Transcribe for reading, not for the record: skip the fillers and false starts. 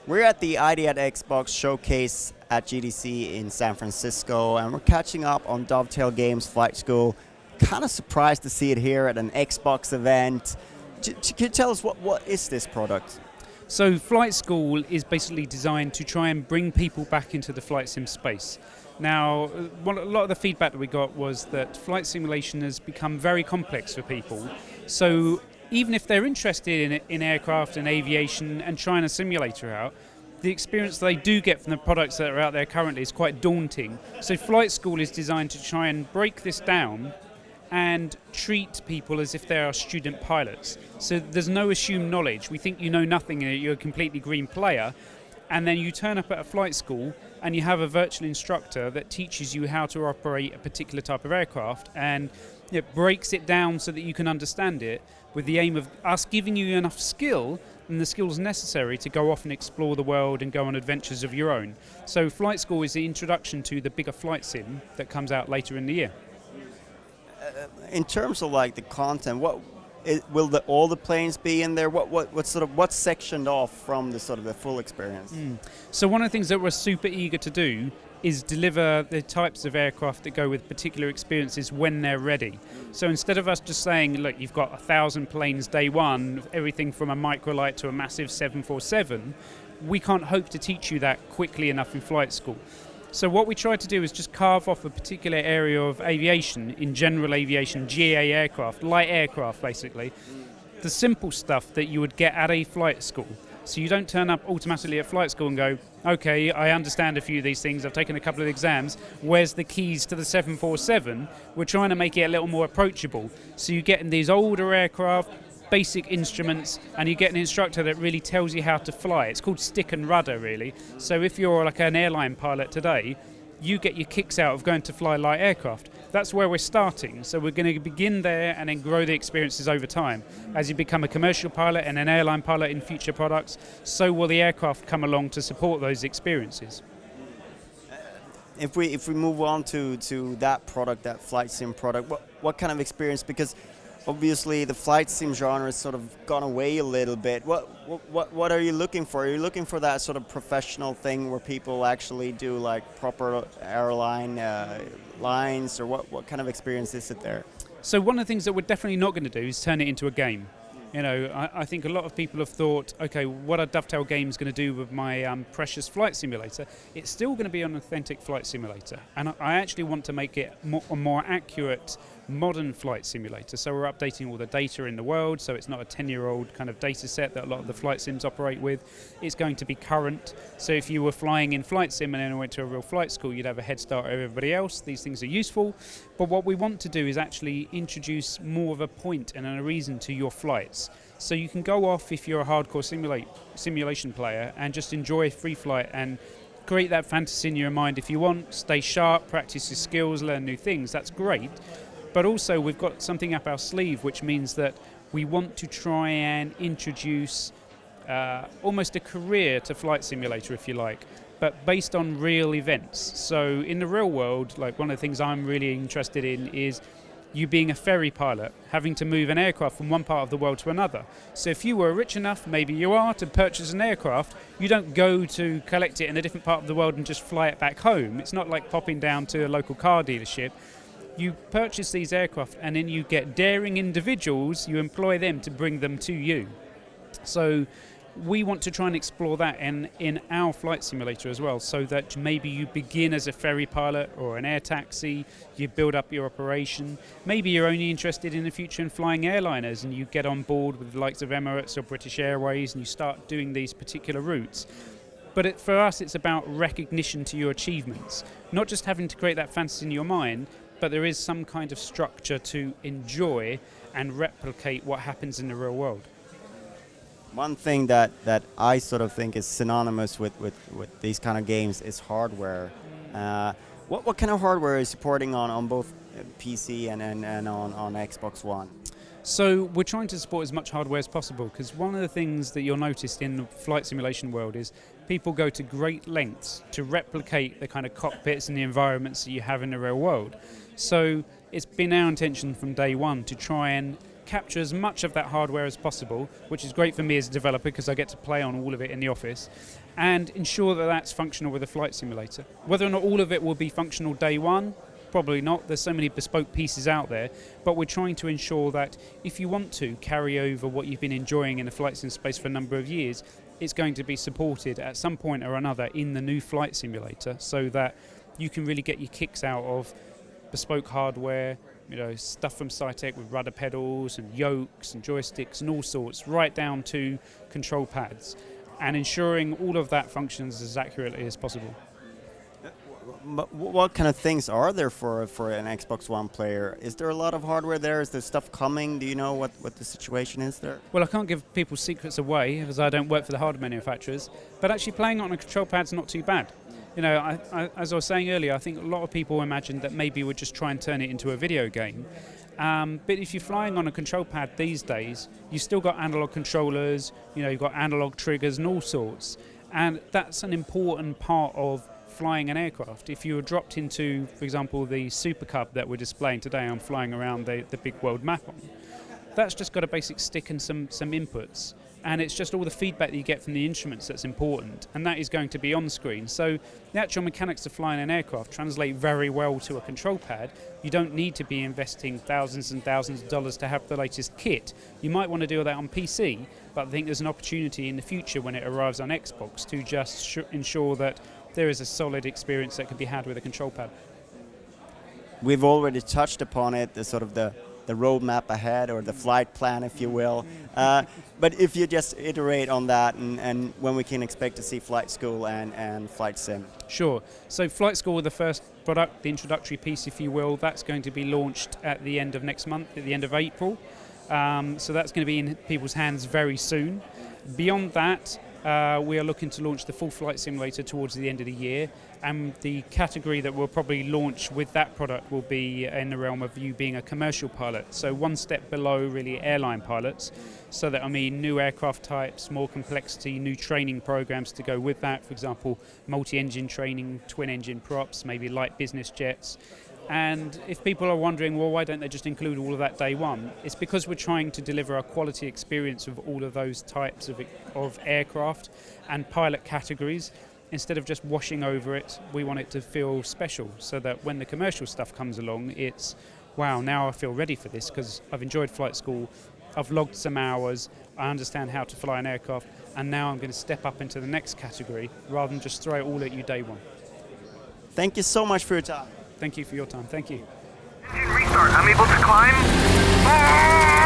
We're at the ID at Xbox showcase at GDC in San Francisco, and we're catching up on Dovetail Games Flight School. Kind of surprised to see it here at an Xbox event. Can you tell us what is this product? So Flight School is basically designed to try and bring people back into the flight sim space. Now, a lot of the feedback that we got was that flight simulation has become very complex for people. So even if they're interested in aircraft and aviation and trying a simulator out, the experience they do get from the products that are out there currently is quite daunting. So Flight School is designed to try and break this down and treat people as if they are student pilots. So there's no assumed knowledge. We think you know nothing and you're a completely green player, and then you turn up at a flight school and you have a virtual instructor that teaches you how to operate a particular type of aircraft, and it breaks it down so that you can understand it, with the aim of us giving you enough skill and the skills necessary to go off and explore the world and go on adventures of your own. So Flight School is the introduction to the bigger flight sim that comes out later in the year. In terms of like the content, will all the planes be in there? What's sectioned off from the sort of the full experience? So one of the things that we're super eager to do is deliver the types of aircraft that go with particular experiences when they're ready. So instead of us just saying, look, you've got 1,000 planes day one, everything from a microlight to a massive 747, we can't hope to teach you that quickly enough in flight school. So what we try to do is just carve off a particular area of aviation, in general aviation, GA aircraft, light aircraft basically, the simple stuff that you would get at a flight school. So you don't turn up automatically at flight school and go, okay, I understand a few of these things, I've taken a couple of exams, where's the keys to the 747? We're trying to make it a little more approachable. So you get in these older aircraft, basic instruments, and you get an instructor that really tells you how to fly. It's called stick and rudder, really. So if you're like an airline pilot today, you get your kicks out of going to fly light aircraft. That's where we're starting. So we're going to begin there and then grow the experiences over time. As you become a commercial pilot and an airline pilot in future products, so will the aircraft come along to support those experiences. If we move on to that product, that flight sim product, what kind of experience? Because obviously the flight sim genre has sort of gone away a little bit. What are you looking for? Are you looking for that sort of professional thing where people actually do like proper airline lines, or what kind of experience is it there? So one of the things that we're definitely not going to do is turn it into a game. You know, I think a lot of people have thought, okay, what are Dovetail Games going to do with my precious flight simulator? It's still going to be an authentic flight simulator, and I actually want to make it a more accurate, modern flight simulator. So we're updating all the data in the world, so it's not a 10-year-old kind of data set that a lot of the flight sims operate with. It's going to be current. So if you were flying in flight sim and then went to a real flight school, you'd have a head start over everybody else. These things are useful, but what we want to do is actually introduce more of a point and a reason to your flights. So you can go off, if you're a hardcore simulation player, and just enjoy free flight and create that fantasy in your mind. If you want, stay sharp, practice your skills, learn new things, that's great. But also we've got something up our sleeve, which means that we want to try and introduce almost a career to flight simulator, if you like, but based on real events. So in the real world, like one of the things I'm really interested in is you being a ferry pilot, having to move an aircraft from one part of the world to another. So if you were rich enough, maybe you are, to purchase an aircraft, you don't go to collect it in a different part of the world and just fly it back home. It's not like popping down to a local car dealership. You purchase these aircraft and then you get daring individuals, you employ them to bring them to you. So we want to try and explore that in our flight simulator as well, so that maybe you begin as a ferry pilot or an air taxi, you build up your operation. Maybe you're only interested in the future in flying airliners and you get on board with the likes of Emirates or British Airways and you start doing these particular routes. But for us, it's about recognition to your achievements, not just having to create that fantasy in your mind, but there is some kind of structure to enjoy and replicate what happens in the real world. One thing that I sort of think is synonymous with these kind of games is hardware. What kind of hardware is supporting on both PC and on Xbox One? So we're trying to support as much hardware as possible, because one of the things that you'll notice in the flight simulation world is people go to great lengths to replicate the kind of cockpits and the environments that you have in the real world. So it's been our intention from day one to try and capture as much of that hardware as possible, which is great for me as a developer because I get to play on all of it in the office, and ensure that that's functional with a flight simulator. Whether or not all of it will be functional day one, probably not. There's so many bespoke pieces out there, but we're trying to ensure that if you want to carry over what you've been enjoying in the flight sim space for a number of years, it's going to be supported at some point or another in the new flight simulator, so that you can really get your kicks out of bespoke hardware, stuff from Cytec with rudder pedals and yokes and joysticks and all sorts, right down to control pads, and ensuring all of that functions as accurately as possible. But what kind of things are there for an Xbox One player? Is there a lot of hardware there? Is there stuff coming? Do you know what the situation is there? Well, I can't give people's secrets away as I don't work for the hardware manufacturers, but actually playing on a control pad's not too bad. As I was saying earlier, I think a lot of people imagined that maybe we'd just try and turn it into a video game. But if you're flying on a control pad these days, you've still got analog controllers, you've got analog triggers and all sorts. And that's an important part of flying an aircraft. If you were dropped into, for example, the Super Cub that we're displaying today, I'm flying around the big world map on, that's just got a basic stick and some inputs. And it's just all the feedback that you get from the instruments that's important, and that is going to be on screen. So the actual mechanics of flying an aircraft translate very well to a control pad. You don't need to be investing thousands and thousands of dollars to have the latest kit. You might want to do that on PC, but I think there's an opportunity in the future when it arrives on Xbox to just ensure that there is a solid experience that can be had with a control pad. We've already touched upon it, the roadmap ahead, or the flight plan, if you will. But if you just iterate on that, and when we can expect to see Flight School and Flight Sim. Sure. So Flight School, the first product, the introductory piece, if you will, that's going to be launched at the end of next month, at the end of April. So that's going to be in people's hands very soon. Beyond that, we are looking to launch the full flight simulator towards the end of the year, and the category that we'll probably launch with that product will be in the realm of you being a commercial pilot, so one step below really airline pilots, so that new aircraft types, more complexity, new training programs to go with that, for example multi-engine training, twin engine props, maybe light business jets. And if people are wondering, well, why don't they just include all of that day one? It's because we're trying to deliver a quality experience of all of those types of aircraft and pilot categories. Instead of just washing over it, we want it to feel special, so that when the commercial stuff comes along, it's, wow, now I feel ready for this because I've enjoyed flight school, I've logged some hours, I understand how to fly an aircraft, and now I'm going to step up into the next category rather than just throw it all at you day one. Thank you so much for your time. Thank you for your time. Thank you. Engine restart. I'm able to climb.